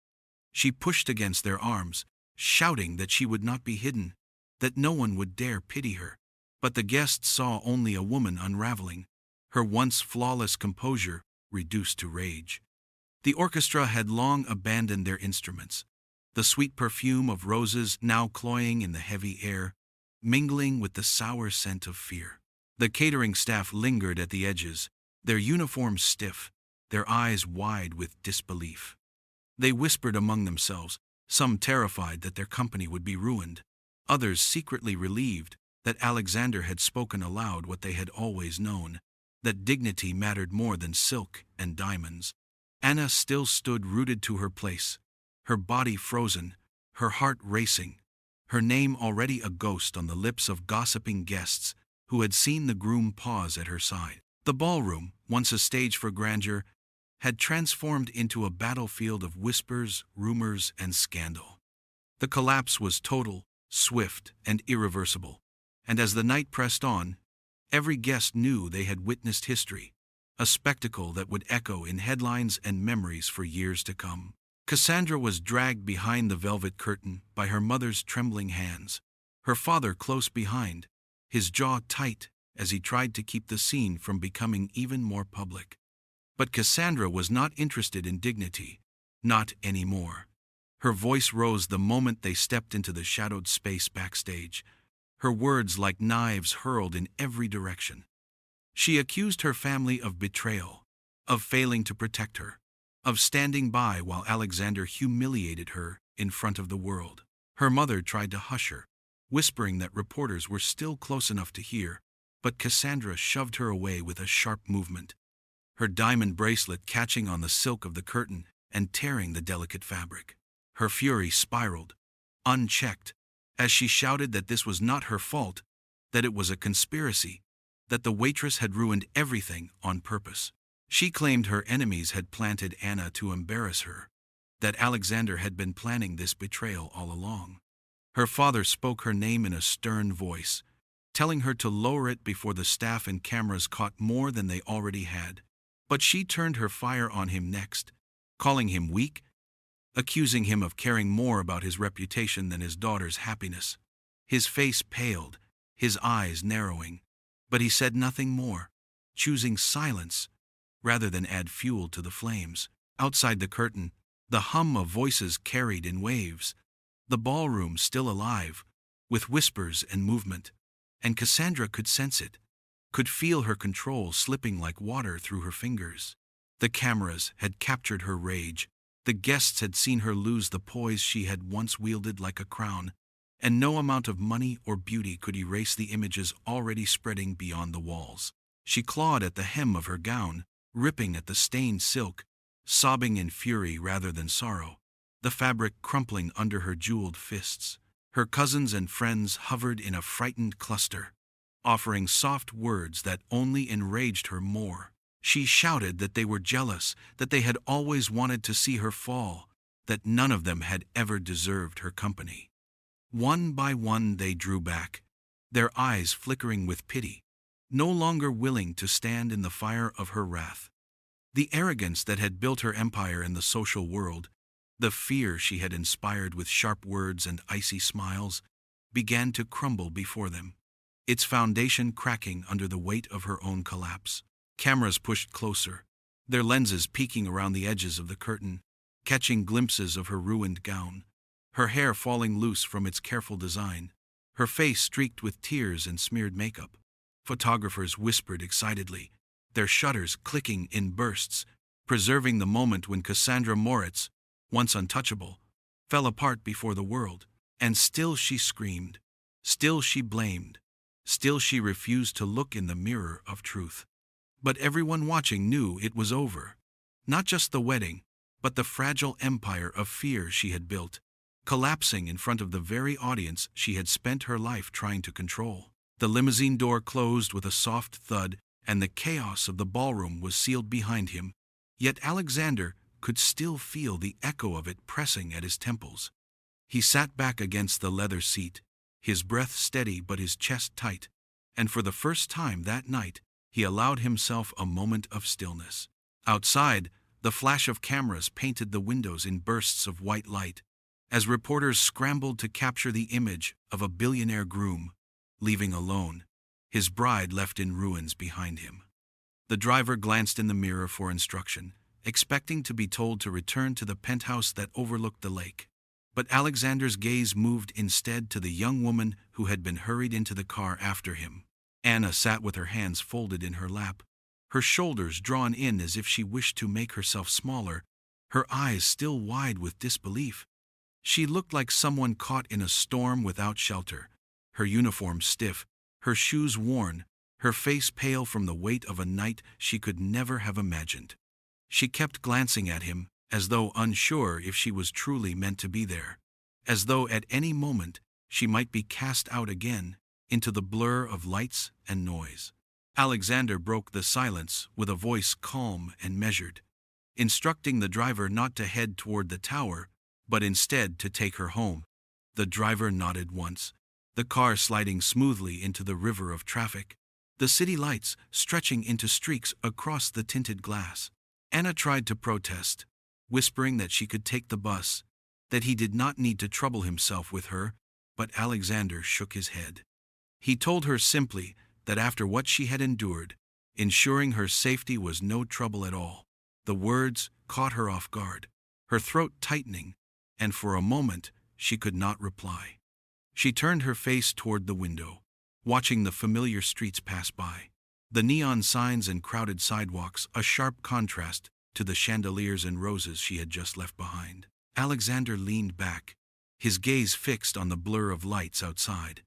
She pushed against their arms, shouting that she would not be hidden, that no one would dare pity her. But the guests saw only a woman unraveling, her once flawless composure reduced to rage. The orchestra had long abandoned their instruments, the sweet perfume of roses now cloying in the heavy air, mingling with the sour scent of fear. The catering staff lingered at the edges, their uniforms stiff, their eyes wide with disbelief. They whispered among themselves, some terrified that their company would be ruined, others secretly relieved that Alexander had spoken aloud what they had always known, that dignity mattered more than silk and diamonds. Anna still stood rooted to her place, her body frozen, her heart racing, her name already a ghost on the lips of gossiping guests who had seen the groom pause at her side. The ballroom, once a stage for grandeur, had transformed into a battlefield of whispers, rumors, and scandal. The collapse was total, swift, and irreversible, and as the night pressed on, every guest knew they had witnessed history, a spectacle that would echo in headlines and memories for years to come. Cassandra was dragged behind the velvet curtain by her mother's trembling hands, her father close behind, his jaw tight as he tried to keep the scene from becoming even more public. But Cassandra was not interested in dignity, not anymore. Her voice rose the moment they stepped into the shadowed space backstage, her words like knives hurled in every direction. She accused her family of betrayal, of failing to protect her, of standing by while Alexander humiliated her in front of the world. Her mother tried to hush her, whispering that reporters were still close enough to hear, but Cassandra shoved her away with a sharp movement, her diamond bracelet catching on the silk of the curtain and tearing the delicate fabric. Her fury spiraled, unchecked, as she shouted that this was not her fault, that it was a conspiracy, that the waitress had ruined everything on purpose. She claimed her enemies had planted Anna to embarrass her, that Alexander had been planning this betrayal all along. Her father spoke her name in a stern voice, telling her to lower it before the staff and cameras caught more than they already had. But she turned her fire on him next, calling him weak, accusing him of caring more about his reputation than his daughter's happiness. His face paled, his eyes narrowing, but he said nothing more, choosing silence rather than add fuel to the flames. Outside the curtain, the hum of voices carried in waves. The ballroom still alive, with whispers and movement. And Cassandra could sense it, could feel her control slipping like water through her fingers. The cameras had captured her rage. The guests had seen her lose the poise she had once wielded like a crown, and no amount of money or beauty could erase the images already spreading beyond the walls. She clawed at the hem of her gown, ripping at the stained silk, sobbing in fury rather than sorrow, the fabric crumpling under her jeweled fists. Her cousins and friends hovered in a frightened cluster, offering soft words that only enraged her more. She shouted that they were jealous, that they had always wanted to see her fall, that none of them had ever deserved her company. One by one they drew back, their eyes flickering with pity, no longer willing to stand in the fire of her wrath. The arrogance that had built her empire in the social world, the fear she had inspired with sharp words and icy smiles, began to crumble before them, its foundation cracking under the weight of her own collapse. Cameras pushed closer, their lenses peeking around the edges of the curtain, catching glimpses of her ruined gown, her hair falling loose from its careful design, her face streaked with tears and smeared makeup. Photographers whispered excitedly, their shutters clicking in bursts, preserving the moment when Cassandra Moritz, once untouchable, fell apart before the world. And still she screamed, still she blamed, still she refused to look in the mirror of truth. But everyone watching knew it was over. Not just the wedding, but the fragile empire of fear she had built, collapsing in front of the very audience she had spent her life trying to control. The limousine door closed with a soft thud, and the chaos of the ballroom was sealed behind him, yet Alexander could still feel the echo of it pressing at his temples. He sat back against the leather seat, his breath steady but his chest tight, and for the first time that night, he allowed himself a moment of stillness. Outside, the flash of cameras painted the windows in bursts of white light, as reporters scrambled to capture the image of a billionaire groom, leaving alone, his bride left in ruins behind him. The driver glanced in the mirror for instruction, expecting to be told to return to the penthouse that overlooked the lake. But Alexander's gaze moved instead to the young woman who had been hurried into the car after him. Anna sat with her hands folded in her lap, her shoulders drawn in as if she wished to make herself smaller, her eyes still wide with disbelief. She looked like someone caught in a storm without shelter, her uniform stiff, her shoes worn, her face pale from the weight of a night she could never have imagined. She kept glancing at him, as though unsure if she was truly meant to be there, as though at any moment she might be cast out again into the blur of lights and noise. Alexander broke the silence with a voice calm and measured, instructing the driver not to head toward the tower, but instead to take her home. The driver nodded once, the car sliding smoothly into the river of traffic, the city lights stretching into streaks across the tinted glass. Anna tried to protest, whispering that she could take the bus, that he did not need to trouble himself with her, but Alexander shook his head. He told her simply that after what she had endured, ensuring her safety was no trouble at all. The words caught her off guard, her throat tightening, and for a moment she could not reply. She turned her face toward the window, watching the familiar streets pass by. The neon signs and crowded sidewalks, a sharp contrast to the chandeliers and roses she had just left behind. Alexander leaned back, his gaze fixed on the blur of lights outside,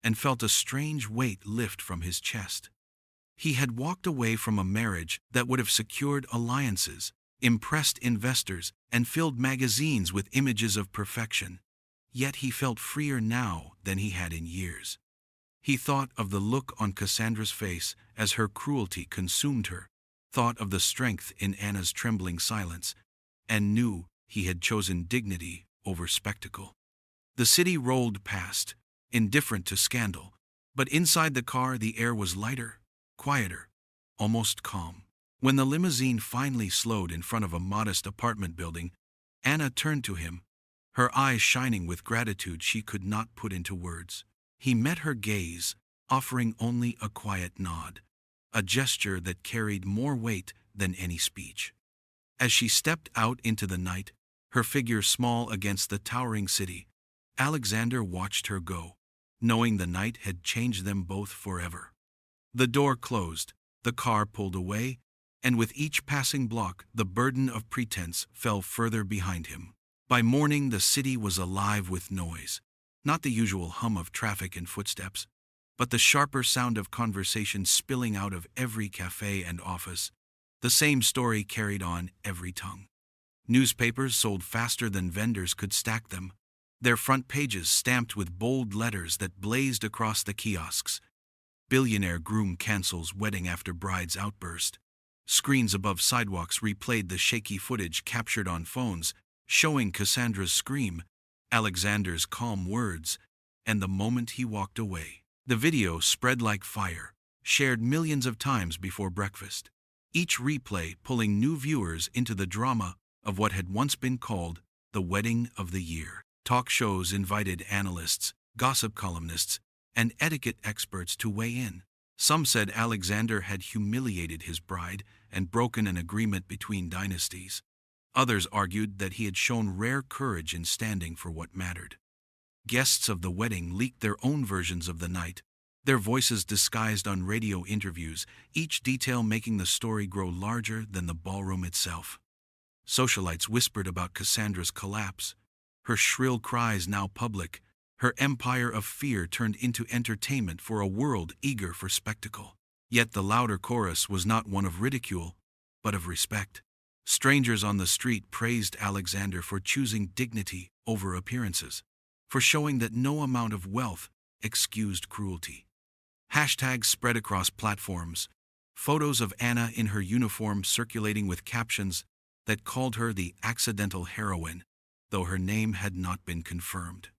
and felt a strange weight lift from his chest. He had walked away from a marriage that would have secured alliances, impressed investors, and filled magazines with images of perfection. Yet he felt freer now than he had in years. He thought of the look on Cassandra's face as her cruelty consumed her, thought of the strength in Anna's trembling silence, and knew he had chosen dignity over spectacle. The city rolled past, indifferent to scandal, but inside the car the air was lighter, quieter, almost calm. When the limousine finally slowed in front of a modest apartment building, Anna turned to him, her eyes shining with gratitude she could not put into words. He met her gaze, offering only a quiet nod, a gesture that carried more weight than any speech. As she stepped out into the night, her figure small against the towering city, Alexander watched her go, knowing the night had changed them both forever. The door closed, the car pulled away, and with each passing block, the burden of pretense fell further behind him. By morning, the city was alive with noise, not the usual hum of traffic and footsteps, but the sharper sound of conversation spilling out of every cafe and office, the same story carried on every tongue. Newspapers sold faster than vendors could stack them, their front pages stamped with bold letters that blazed across the kiosks. Billionaire groom cancels wedding after bride's outburst. Screens above sidewalks replayed the shaky footage captured on phones, showing Cassandra's scream, Alexander's calm words, and the moment he walked away. The video spread like fire, shared millions of times before breakfast, each replay pulling new viewers into the drama of what had once been called the wedding of the year. Talk shows invited analysts, gossip columnists, and etiquette experts to weigh in. Some said Alexander had humiliated his bride and broken an agreement between dynasties. Others argued that he had shown rare courage in standing for what mattered. Guests of the wedding leaked their own versions of the night, their voices disguised on radio interviews, each detail making the story grow larger than the ballroom itself. Socialites whispered about Cassandra's collapse, her shrill cries now public, her empire of fear turned into entertainment for a world eager for spectacle. Yet the louder chorus was not one of ridicule, but of respect. Strangers on the street praised Alexander for choosing dignity over appearances, for showing that no amount of wealth excused cruelty. Hashtags spread across platforms, photos of Anna in her uniform circulating with captions that called her the accidental heroine, though her name had not been confirmed.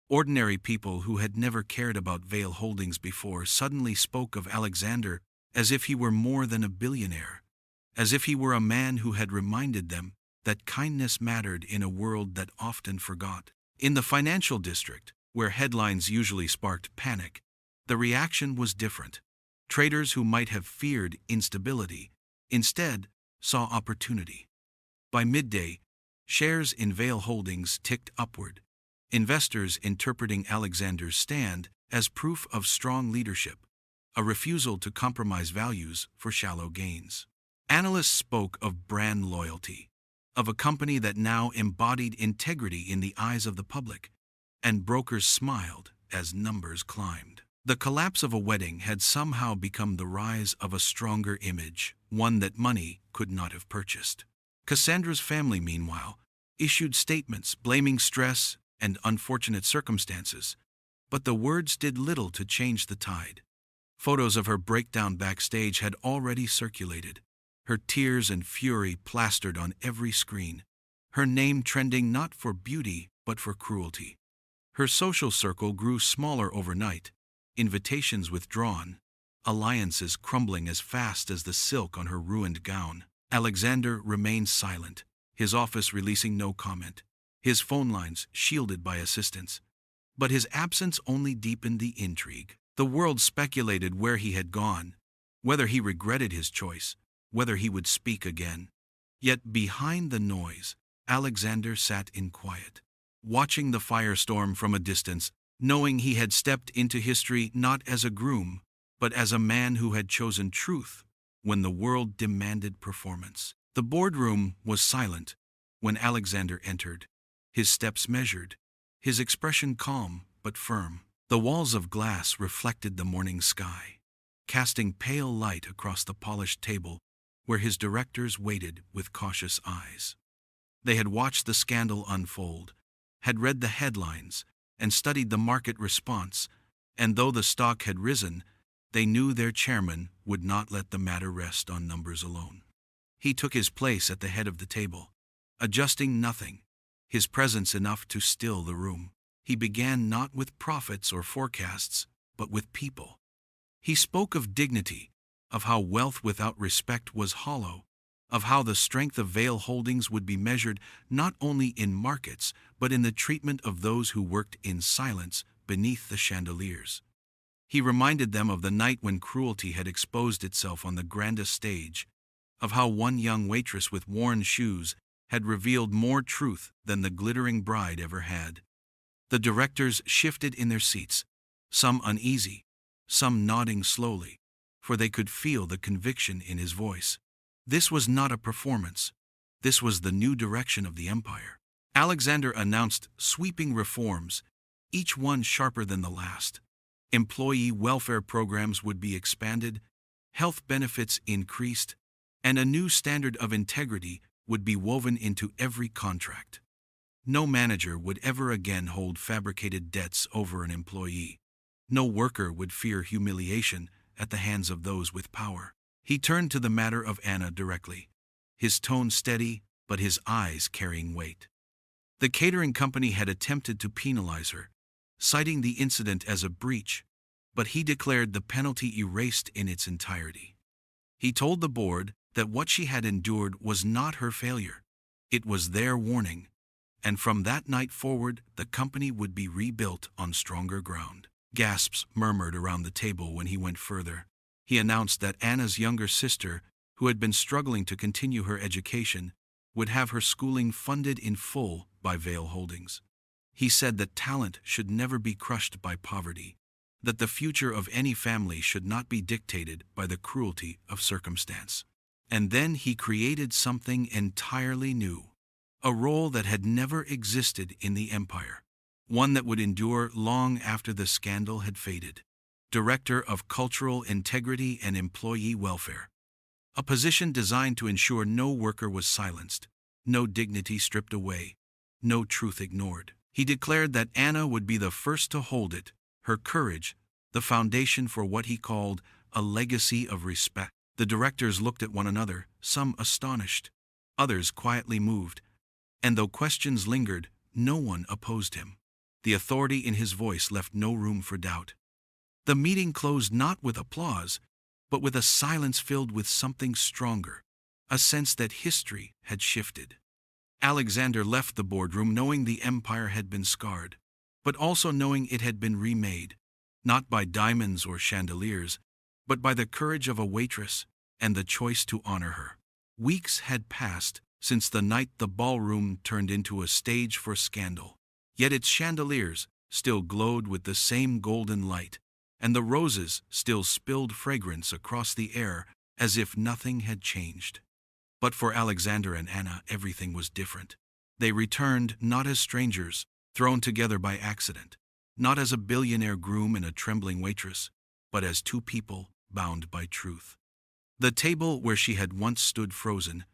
Ordinary people who had never cared about Vale Holdings before suddenly spoke of Alexander as if he were more than a billionaire, as if he were a man who had reminded them that kindness mattered in a world that often forgot. In the financial district, where headlines usually sparked panic, the reaction was different. Traders who might have feared instability instead saw opportunity. By midday, shares in Vale Holdings ticked upward, investors interpreting Alexander's stand as proof of strong leadership, a refusal to compromise values for shallow gains. Analysts spoke of brand loyalty, of a company that now embodied integrity in the eyes of the public, and brokers smiled as numbers climbed. The collapse of a wedding had somehow become the rise of a stronger image, one that money could not have purchased. Cassandra's family, meanwhile, issued statements blaming stress and unfortunate circumstances, but the words did little to change the tide. Photos of her breakdown backstage had already circulated, her tears and fury plastered on every screen, her name trending not for beauty but for cruelty. Her social circle grew smaller overnight, invitations withdrawn, alliances crumbling as fast as the silk on her ruined gown. Alexander remained silent, his office releasing no comment, his phone lines shielded by assistants. But his absence only deepened the intrigue. The world speculated where he had gone, whether he regretted his choice, whether he would speak again. Yet behind the noise, Alexander sat in quiet, watching the firestorm from a distance, knowing he had stepped into history not as a groom, but as a man who had chosen truth when the world demanded performance. The boardroom was silent when Alexander entered, his steps measured, his expression calm but firm. The walls of glass reflected the morning sky, casting pale light across the polished table where his directors waited with cautious eyes. They had watched the scandal unfold, had read the headlines, and studied the market response, and though the stock had risen, they knew their chairman would not let the matter rest on numbers alone. He took his place at the head of the table, adjusting nothing, his presence enough to still the room. He began not with profits or forecasts, but with people. He spoke of dignity, of how wealth without respect was hollow, of how the strength of Vale Holdings would be measured not only in markets, but in the treatment of those who worked in silence beneath the chandeliers. He reminded them of the night when cruelty had exposed itself on the grandest stage, of how one young waitress with worn shoes had revealed more truth than the glittering bride ever had. The directors shifted in their seats, some uneasy, some nodding slowly, for they could feel the conviction in his voice. This was not a performance. This was the new direction of the empire. Alexander announced sweeping reforms, each one sharper than the last. Employee welfare programs would be expanded, health benefits increased, and a new standard of integrity would be woven into every contract. No manager would ever again hold fabricated debts over an employee. No worker would fear humiliation at the hands of those with power. He turned to the matter of Anna directly, his tone steady, but his eyes carrying weight. The catering company had attempted to penalize her, citing the incident as a breach, but he declared the penalty erased in its entirety. He told the board that what she had endured was not her failure. It was their warning, and from that night forward the company would be rebuilt on stronger ground. Gasps murmured around the table when he went further. He announced that Anna's younger sister, who had been struggling to continue her education, would have her schooling funded in full by Vale Holdings. He said that talent should never be crushed by poverty, that the future of any family should not be dictated by the cruelty of circumstance. And then he created something entirely new, a role that had never existed in the empire, one that would endure long after the scandal had faded. Director of Cultural Integrity and Employee Welfare. A position designed to ensure no worker was silenced, no dignity stripped away, no truth ignored. He declared that Anna would be the first to hold it, her courage, the foundation for what he called a legacy of respect. The directors looked at one another, some astonished, others quietly moved, and though questions lingered, no one opposed him. The authority in his voice left no room for doubt. The meeting closed not with applause, but with a silence filled with something stronger, a sense that history had shifted. Alexander left the boardroom knowing the empire had been scarred, but also knowing it had been remade, not by diamonds or chandeliers, but by the courage of a waitress and the choice to honor her. Weeks had passed since the night the ballroom turned into a stage for scandal, yet its chandeliers still glowed with the same golden light, and the roses still spilled fragrance across the air as if nothing had changed. But for Alexander and Anna, everything was different. They returned not as strangers, thrown together by accident, not as a billionaire groom and a trembling waitress, but as two people bound by truth. The table where she had once stood frozen,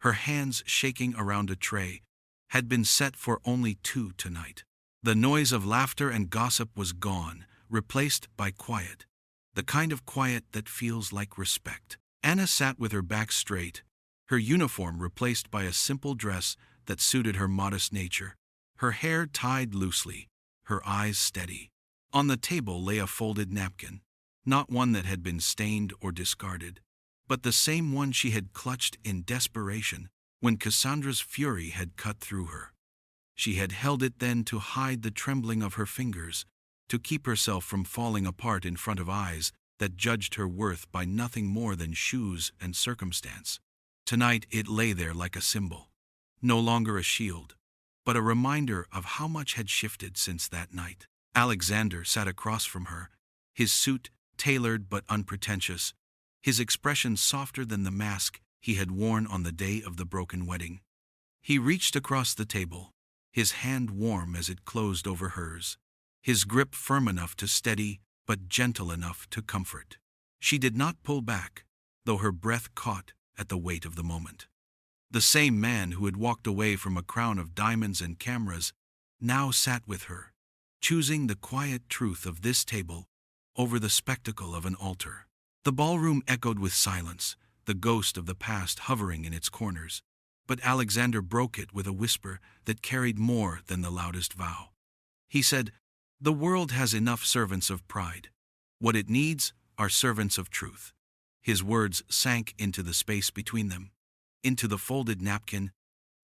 her hands shaking around a tray, had been set for only two tonight. The noise of laughter and gossip was gone, replaced by quiet, the kind of quiet that feels like respect. Anna sat with her back straight, her uniform replaced by a simple dress that suited her modest nature, her hair tied loosely, her eyes steady. On the table lay a folded napkin, not one that had been stained or discarded, but the same one she had clutched in desperation when Cassandra's fury had cut through her. She had held it then to hide the trembling of her fingers, to keep herself from falling apart in front of eyes that judged her worth by nothing more than shoes and circumstance. Tonight it lay there like a symbol, no longer a shield, but a reminder of how much had shifted since that night. Alexander sat across from her, his suit tailored but unpretentious, his expression softer than the mask he had worn on the day of the broken wedding. He reached across the table, his hand warm as it closed over hers, his grip firm enough to steady but gentle enough to comfort. She did not pull back, though her breath caught at the weight of the moment. The same man who had walked away from a crown of diamonds and cameras now sat with her, choosing the quiet truth of this table over the spectacle of an altar. The ballroom echoed with silence, the ghost of the past hovering in its corners, but Alexander broke it with a whisper that carried more than the loudest vow. He said, "The world has enough servants of pride. What it needs are servants of truth." His words sank into the space between them, into the folded napkin,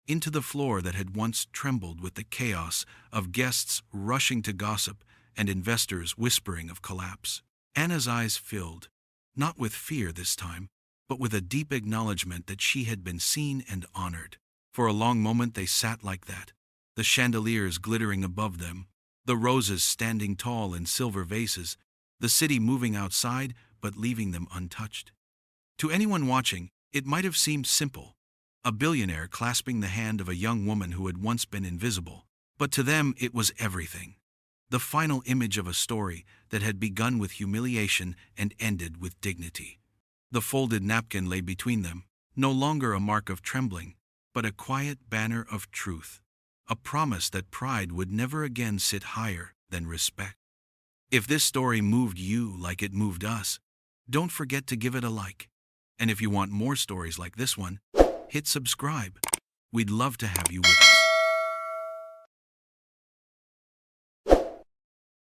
into the floor that had once trembled with the chaos of guests rushing to gossip and investors whispering of collapse. Anna's eyes filled, not with fear this time, but with a deep acknowledgement that she had been seen and honored. For a long moment they sat like that, the chandeliers glittering above them, the roses standing tall in silver vases, the city moving outside but leaving them untouched. To anyone watching, it might have seemed simple, a billionaire clasping the hand of a young woman who had once been invisible. But to them it was everything. The final image of a story that had begun with humiliation and ended with dignity. The folded napkin lay between them, no longer a mark of trembling, but a quiet banner of truth, a promise that pride would never again sit higher than respect. If this story moved you like it moved us, don't forget to give it a like. And if you want more stories like this one, hit subscribe. We'd love to have you with us.